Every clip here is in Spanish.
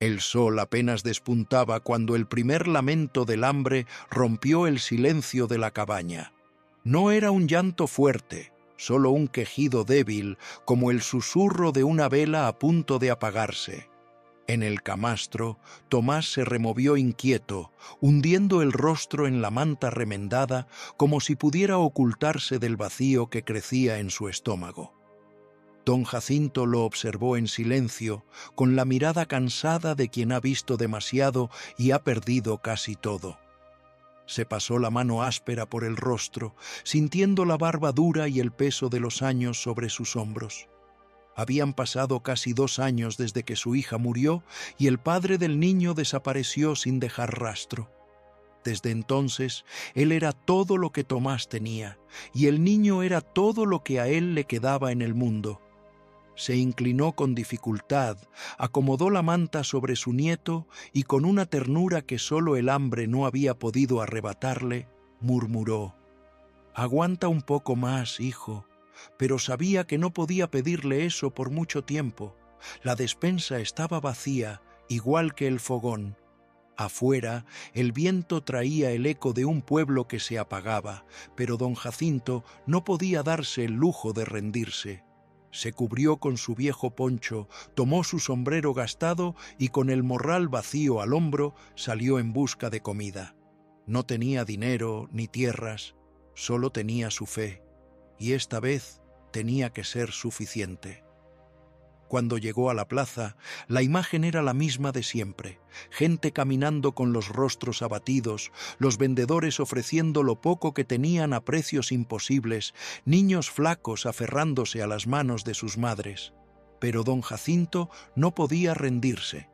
El sol apenas despuntaba cuando el primer lamento del hambre rompió el silencio de la cabaña. No era un llanto fuerte, solo un quejido débil, como el susurro de una vela a punto de apagarse. En el camastro, Tomás se removió inquieto, hundiendo el rostro en la manta remendada, como si pudiera ocultarse del vacío que crecía en su estómago. Don Jacinto lo observó en silencio, con la mirada cansada de quien ha visto demasiado y ha perdido casi todo. Se pasó la mano áspera por el rostro, sintiendo la barba dura y el peso de los años sobre sus hombros. Habían pasado casi 2 años desde que su hija murió y el padre del niño desapareció sin dejar rastro. Desde entonces, él era todo lo que Tomás tenía, y el niño era todo lo que a él le quedaba en el mundo. Se inclinó con dificultad, acomodó la manta sobre su nieto y con una ternura que solo el hambre no había podido arrebatarle, murmuró: «Aguanta un poco más, hijo», pero sabía que no podía pedirle eso por mucho tiempo. La despensa estaba vacía, igual que el fogón. Afuera, el viento traía el eco de un pueblo que se apagaba, pero don Jacinto no podía darse el lujo de rendirse. Se cubrió con su viejo poncho, tomó su sombrero gastado y con el morral vacío al hombro salió en busca de comida. No tenía dinero ni tierras, solo tenía su fe, y esta vez tenía que ser suficiente. Cuando llegó a la plaza, la imagen era la misma de siempre: gente caminando con los rostros abatidos, los vendedores ofreciendo lo poco que tenían a precios imposibles, niños flacos aferrándose a las manos de sus madres. Pero don Jacinto no podía rendirse.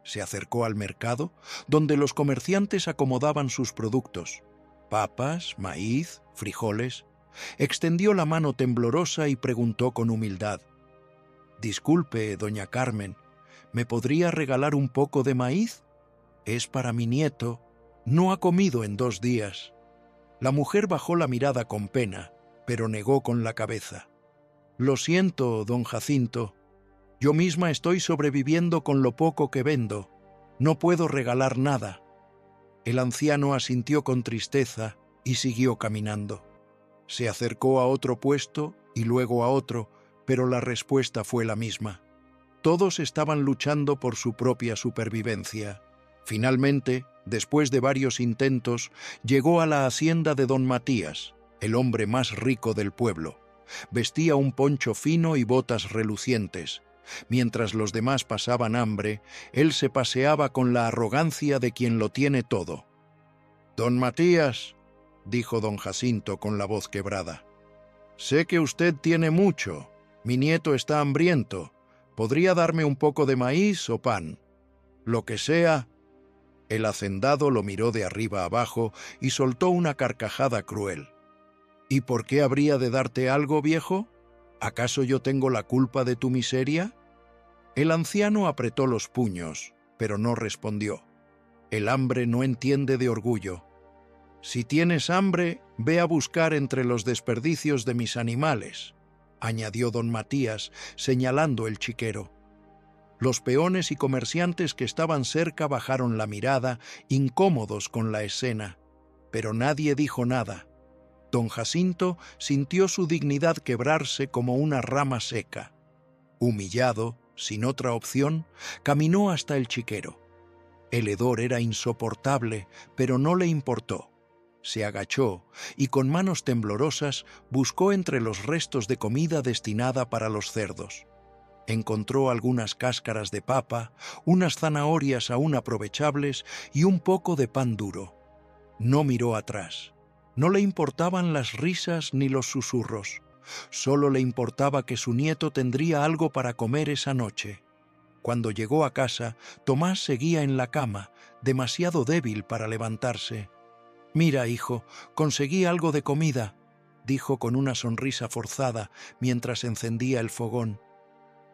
Se acercó al mercado, donde los comerciantes acomodaban sus productos: papas, maíz, frijoles. Extendió la mano temblorosa y preguntó con humildad: «Disculpe, doña Carmen, ¿me podría regalar un poco de maíz? Es para mi nieto. No ha comido en 2 días». La mujer bajó la mirada con pena, pero negó con la cabeza. «Lo siento, don Jacinto. Yo misma estoy sobreviviendo con lo poco que vendo. No puedo regalar nada». El anciano asintió con tristeza y siguió caminando. Se acercó a otro puesto y luego a otro, pero la respuesta fue la misma. Todos estaban luchando por su propia supervivencia. Finalmente, después de varios intentos, llegó a la hacienda de don Matías, el hombre más rico del pueblo. Vestía un poncho fino y botas relucientes. Mientras los demás pasaban hambre, él se paseaba con la arrogancia de quien lo tiene todo. «Don Matías», dijo don Jacinto con la voz quebrada, «sé que usted tiene mucho. Mi nieto está hambriento. ¿Podría darme un poco de maíz o pan? Lo que sea». El hacendado lo miró de arriba abajo y soltó una carcajada cruel. «¿Y por qué habría de darte algo, viejo? ¿Acaso yo tengo la culpa de tu miseria?». El anciano apretó los puños, pero no respondió. El hambre no entiende de orgullo. «Si tienes hambre, ve a buscar entre los desperdicios de mis animales», añadió don Matías, señalando el chiquero. Los peones y comerciantes que estaban cerca bajaron la mirada, incómodos con la escena, pero nadie dijo nada. Don Jacinto sintió su dignidad quebrarse como una rama seca. Humillado, sin otra opción, caminó hasta el chiquero. El hedor era insoportable, pero no le importó. Se agachó y con manos temblorosas buscó entre los restos de comida destinada para los cerdos. Encontró algunas cáscaras de papa, unas zanahorias aún aprovechables y un poco de pan duro. No miró atrás. No le importaban las risas ni los susurros. Solo le importaba que su nieto tendría algo para comer esa noche. Cuando llegó a casa, Tomás seguía en la cama, demasiado débil para levantarse. «Mira, hijo, conseguí algo de comida», dijo con una sonrisa forzada mientras encendía el fogón.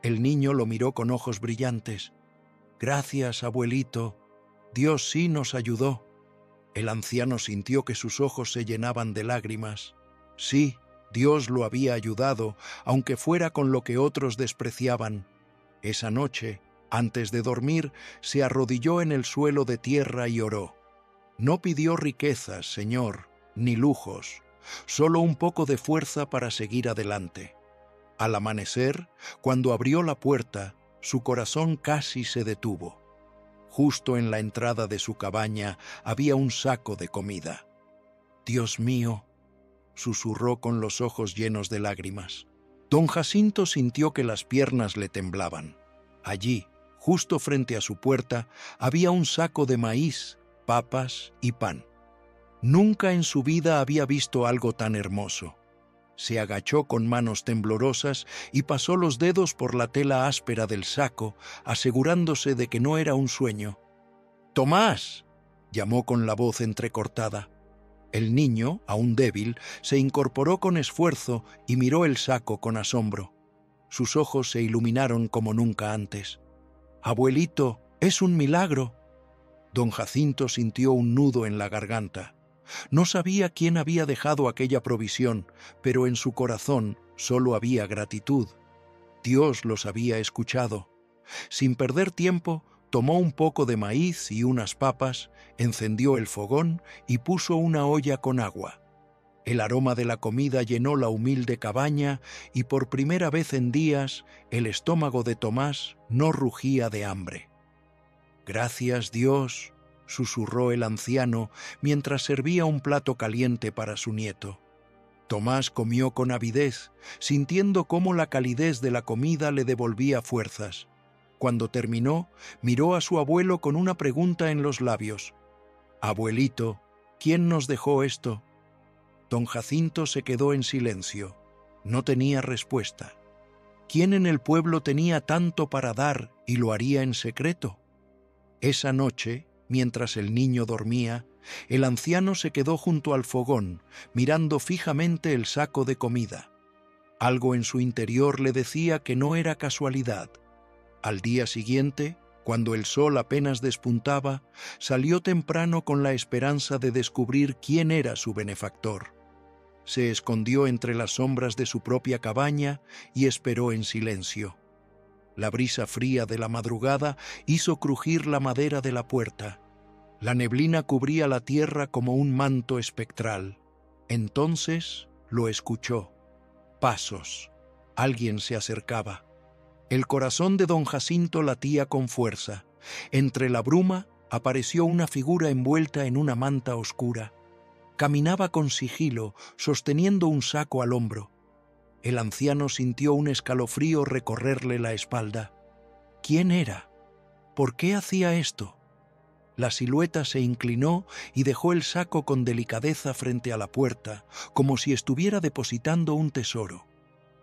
El niño lo miró con ojos brillantes. «Gracias, abuelito. Dios sí nos ayudó». El anciano sintió que sus ojos se llenaban de lágrimas. Sí, Dios lo había ayudado, aunque fuera con lo que otros despreciaban. Esa noche, Antes de dormir, se arrodilló en el suelo de tierra y oró. No pidió riquezas, Señor, ni lujos, solo un poco de fuerza para seguir adelante. Al amanecer, cuando abrió la puerta, su corazón casi se detuvo. Justo en la entrada de su cabaña había un saco de comida. «Dios mío», susurró con los ojos llenos de lágrimas. Don Jacinto sintió que las piernas le temblaban. Allí, justo frente a su puerta, había un saco de maíz, papas y pan. Nunca en su vida había visto algo tan hermoso. Se agachó con manos temblorosas y pasó los dedos por la tela áspera del saco, asegurándose de que no era un sueño. «¡Tomás!», llamó con la voz entrecortada. El niño, aún débil, se incorporó con esfuerzo y miró el saco con asombro. Sus ojos se iluminaron como nunca antes. «Abuelito, es un milagro». Don Jacinto sintió un nudo en la garganta. No sabía quién había dejado aquella provisión, pero en su corazón solo había gratitud. Dios los había escuchado. Sin perder tiempo, tomó un poco de maíz y unas papas, encendió el fogón y puso una olla con agua. El aroma de la comida llenó la humilde cabaña y por primera vez en días el estómago de Tomás no rugía de hambre. «Gracias, Dios», susurró el anciano mientras servía un plato caliente para su nieto. Tomás comió con avidez, sintiendo cómo la calidez de la comida le devolvía fuerzas. Cuando terminó, miró a su abuelo con una pregunta en los labios. «Abuelito, ¿quién nos dejó esto?». Don Jacinto se quedó en silencio. No tenía respuesta. ¿Quién en el pueblo tenía tanto para dar y lo haría en secreto? Esa noche, mientras el niño dormía, el anciano se quedó junto al fogón, mirando fijamente el saco de comida. Algo en su interior le decía que no era casualidad. Al día siguiente, cuando el sol apenas despuntaba, salió temprano con la esperanza de descubrir quién era su benefactor. Se escondió entre las sombras de su propia cabaña y esperó en silencio. La brisa fría de la madrugada hizo crujir la madera de la puerta. La neblina cubría la tierra como un manto espectral. Entonces lo escuchó. Pasos. Alguien se acercaba. El corazón de don Jacinto latía con fuerza. Entre la bruma apareció una figura envuelta en una manta oscura. Caminaba con sigilo, sosteniendo un saco al hombro. El anciano sintió un escalofrío recorrerle la espalda. ¿Quién era? ¿Por qué hacía esto? La silueta se inclinó y dejó el saco con delicadeza frente a la puerta, como si estuviera depositando un tesoro.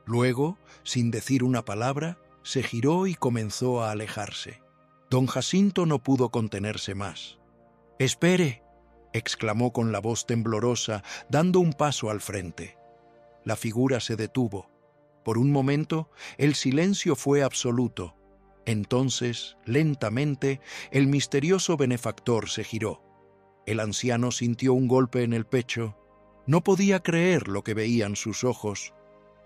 Luego, sin decir una palabra, se giró y comenzó a alejarse. Don Jacinto no pudo contenerse más. «¡Espere!», exclamó con la voz temblorosa, dando un paso al frente. La figura se detuvo. Por un momento, el silencio fue absoluto. Entonces, lentamente, el misterioso benefactor se giró. El anciano sintió un golpe en el pecho. No podía creer lo que veían sus ojos.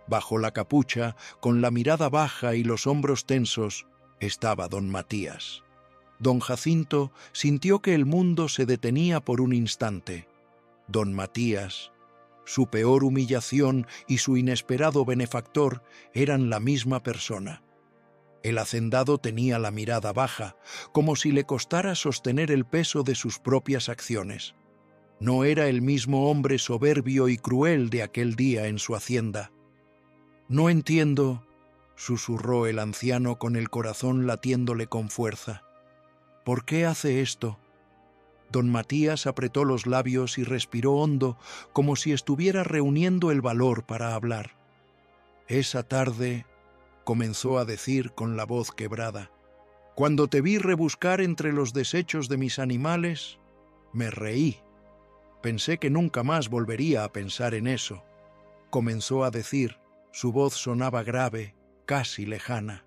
Bajo la capucha, con la mirada baja y los hombros tensos, estaba don Matías. Don Jacinto sintió que el mundo se detenía por un instante. Don Matías, su peor humillación y su inesperado benefactor eran la misma persona. El hacendado tenía la mirada baja, como si le costara sostener el peso de sus propias acciones. No era el mismo hombre soberbio y cruel de aquel día en su hacienda. «No entiendo», susurró el anciano con el corazón latiéndole con fuerza. «¿Por qué hace esto?». Don Matías apretó los labios y respiró hondo, como si estuviera reuniendo el valor para hablar. «Esa tarde», comenzó a decir con la voz quebrada, «cuando te vi rebuscar entre los desechos de mis animales, me reí. Pensé que nunca más volvería a pensar en eso». Comenzó a decir, su voz sonaba grave, casi lejana.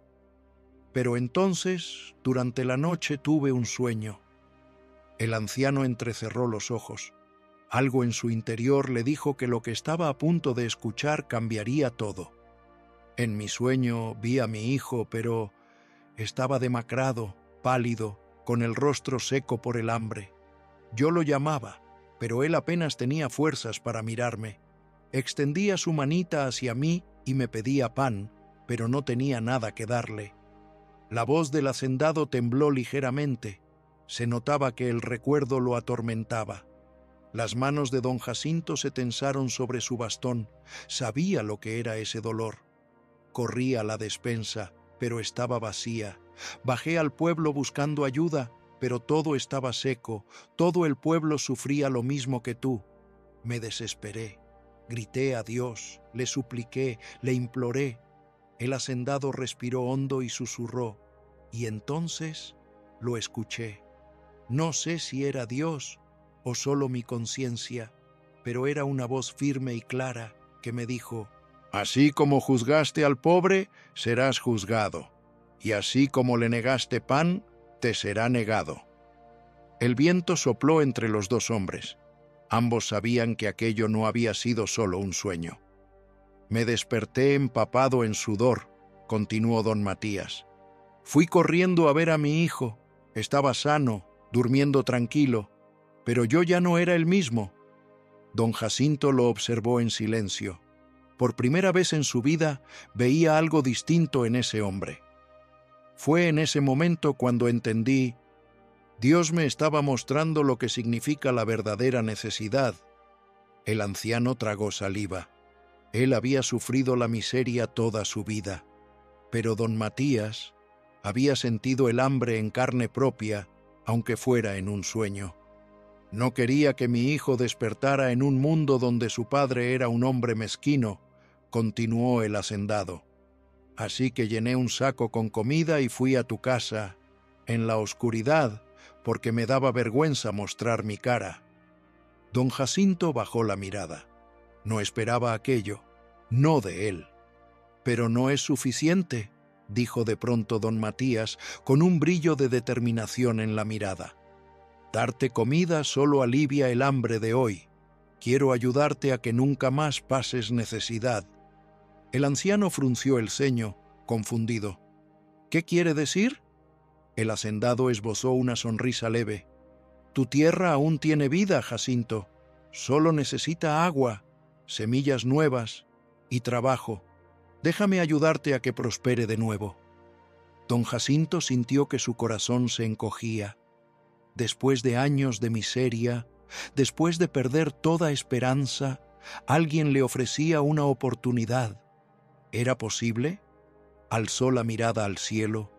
«Pero entonces, durante la noche tuve un sueño». El anciano entrecerró los ojos. Algo en su interior le dijo que lo que estaba a punto de escuchar cambiaría todo. «En mi sueño vi a mi hijo, pero Estaba demacrado, pálido, con el rostro seco por el hambre. Yo lo llamaba, pero él apenas tenía fuerzas para mirarme. Extendía su manita hacia mí y me pedía pan, pero no tenía nada que darle. La voz del hacendado tembló ligeramente. Se notaba que el recuerdo lo atormentaba. Las manos de don Jacinto se tensaron sobre su bastón. Sabía lo que era ese dolor. Corrí a la despensa, pero estaba vacía. Bajé al pueblo buscando ayuda, pero todo estaba seco. Todo el pueblo sufría lo mismo que tú. Me desesperé. Grité a Dios, le supliqué, le imploré. El hacendado respiró hondo y susurró, y entonces lo escuché. No sé si era Dios o solo mi conciencia, pero era una voz firme y clara que me dijo: así como juzgaste al pobre, serás juzgado, y así como le negaste pan, te será negado. El viento sopló entre los dos hombres. Ambos sabían que aquello no había sido solo un sueño. Me desperté empapado en sudor, continuó don Matías. Fui corriendo a ver a mi hijo. Estaba sano, durmiendo tranquilo, pero yo ya no era el mismo. Don Jacinto lo observó en silencio. Por primera vez en su vida veía algo distinto en ese hombre. Fue en ese momento cuando entendí: Dios me estaba mostrando lo que significa la verdadera necesidad. El anciano tragó saliva. Él había sufrido la miseria toda su vida, pero don Matías había sentido el hambre en carne propia, aunque fuera en un sueño. No quería que mi hijo despertara en un mundo donde su padre era un hombre mezquino, continuó el hacendado. Así que llené un saco con comida y fui a tu casa, en la oscuridad, porque me daba vergüenza mostrar mi cara. Don Jacinto bajó la mirada. No esperaba aquello, no de él. Pero no es suficiente, dijo de pronto don Matías, con un brillo de determinación en la mirada. Darte comida solo alivia el hambre de hoy. Quiero ayudarte a que nunca más pases necesidad. El anciano frunció el ceño, confundido. ¿Qué quiere decir? El hacendado esbozó una sonrisa leve. Tu tierra aún tiene vida, Jacinto. Solo necesita agua, semillas nuevas y trabajo. Déjame ayudarte a que prospere de nuevo. Don Jacinto sintió que su corazón se encogía. Después de años de miseria, después de perder toda esperanza, alguien le ofrecía una oportunidad. ¿Era posible? Alzó la mirada al cielo.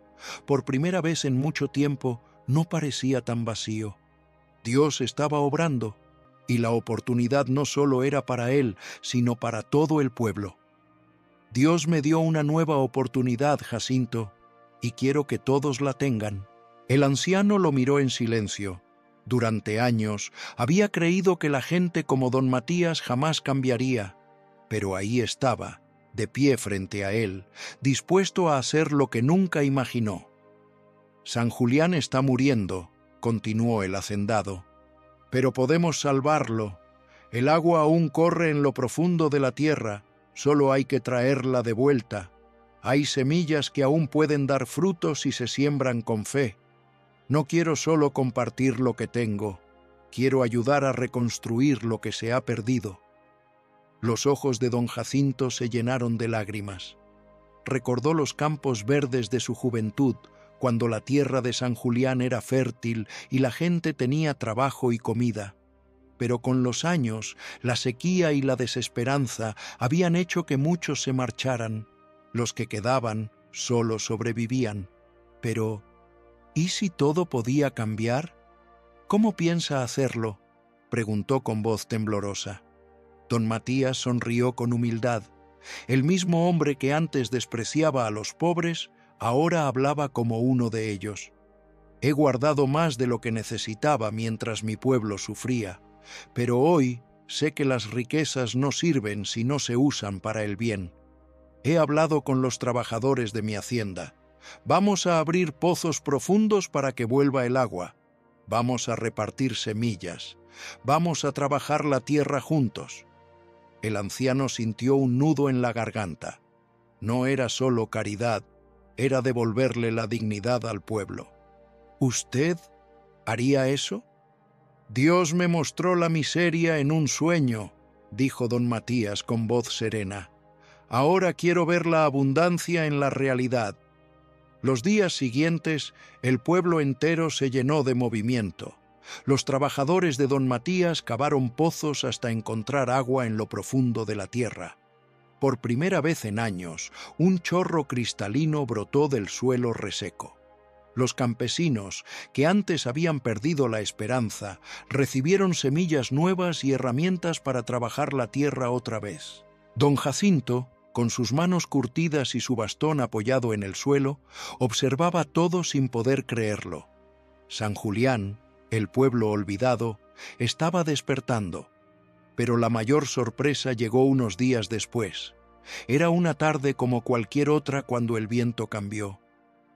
Por primera vez en mucho tiempo no parecía tan vacío. Dios estaba obrando, y la oportunidad no solo era para él, sino para todo el pueblo. Dios me dio una nueva oportunidad, Jacinto, y quiero que todos la tengan. El anciano lo miró en silencio. Durante años había creído que la gente como don Matías jamás cambiaría, pero ahí estaba, de pie frente a él, dispuesto a hacer lo que nunca imaginó. San Julián está muriendo, continuó el hacendado, pero podemos salvarlo. El agua aún corre en lo profundo de la tierra, solo hay que traerla de vuelta. Hay semillas que aún pueden dar frutos si se siembran con fe. No quiero solo compartir lo que tengo, quiero ayudar a reconstruir lo que se ha perdido. Los ojos de don Jacinto se llenaron de lágrimas. Recordó los campos verdes de su juventud, cuando la tierra de San Julián era fértil y la gente tenía trabajo y comida. Pero con los años, la sequía y la desesperanza habían hecho que muchos se marcharan. Los que quedaban solo sobrevivían. Pero, ¿y si todo podía cambiar? ¿Cómo piensa hacerlo?, preguntó con voz temblorosa. Don Matías sonrió con humildad. El mismo hombre que antes despreciaba a los pobres, ahora hablaba como uno de ellos. He guardado más de lo que necesitaba mientras mi pueblo sufría, pero hoy sé que las riquezas no sirven si no se usan para el bien. He hablado con los trabajadores de mi hacienda. Vamos a abrir pozos profundos para que vuelva el agua. Vamos a repartir semillas. Vamos a trabajar la tierra juntos. El anciano sintió un nudo en la garganta. No era solo caridad, era devolverle la dignidad al pueblo. ¿Usted haría eso? Dios me mostró la miseria en un sueño, dijo don Matías con voz serena. Ahora quiero ver la abundancia en la realidad. Los días siguientes, el pueblo entero se llenó de movimiento. Los trabajadores de don Matías cavaron pozos hasta encontrar agua en lo profundo de la tierra. Por primera vez en años, un chorro cristalino brotó del suelo reseco. Los campesinos, que antes habían perdido la esperanza, recibieron semillas nuevas y herramientas para trabajar la tierra otra vez. Don Jacinto, con sus manos curtidas y su bastón apoyado en el suelo, observaba todo sin poder creerlo. San Julián, el pueblo olvidado, estaba despertando. Pero la mayor sorpresa llegó unos días después. Era una tarde como cualquier otra cuando el viento cambió.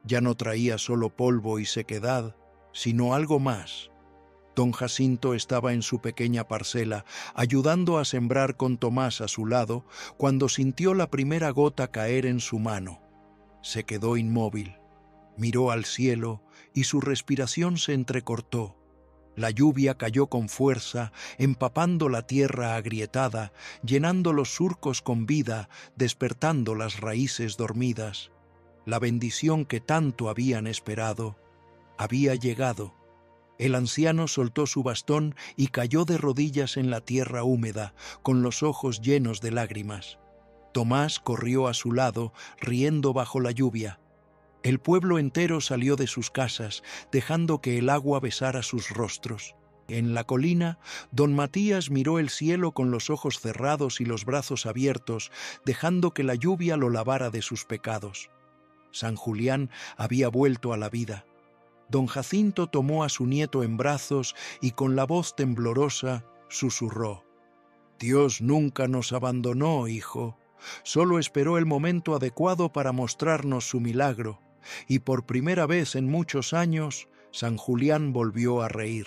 Ya no traía solo polvo y sequedad, sino algo más. Don Jacinto estaba en su pequeña parcela, ayudando a sembrar con Tomás a su lado, cuando sintió la primera gota caer en su mano. Se quedó inmóvil, miró al cielo y su respiración se entrecortó. La lluvia cayó con fuerza, empapando la tierra agrietada, llenando los surcos con vida, despertando las raíces dormidas. La bendición que tanto habían esperado había llegado. El anciano soltó su bastón y cayó de rodillas en la tierra húmeda, con los ojos llenos de lágrimas. Tomás corrió a su lado, riendo bajo la lluvia. El pueblo entero salió de sus casas, dejando que el agua besara sus rostros. En la colina, don Matías miró el cielo con los ojos cerrados y los brazos abiertos, dejando que la lluvia lo lavara de sus pecados. San Julián había vuelto a la vida. Don Jacinto tomó a su nieto en brazos y con la voz temblorosa susurró: «Dios nunca nos abandonó, hijo. Solo esperó el momento adecuado para mostrarnos su milagro, y por primera vez en muchos años, San Julián volvió a reír».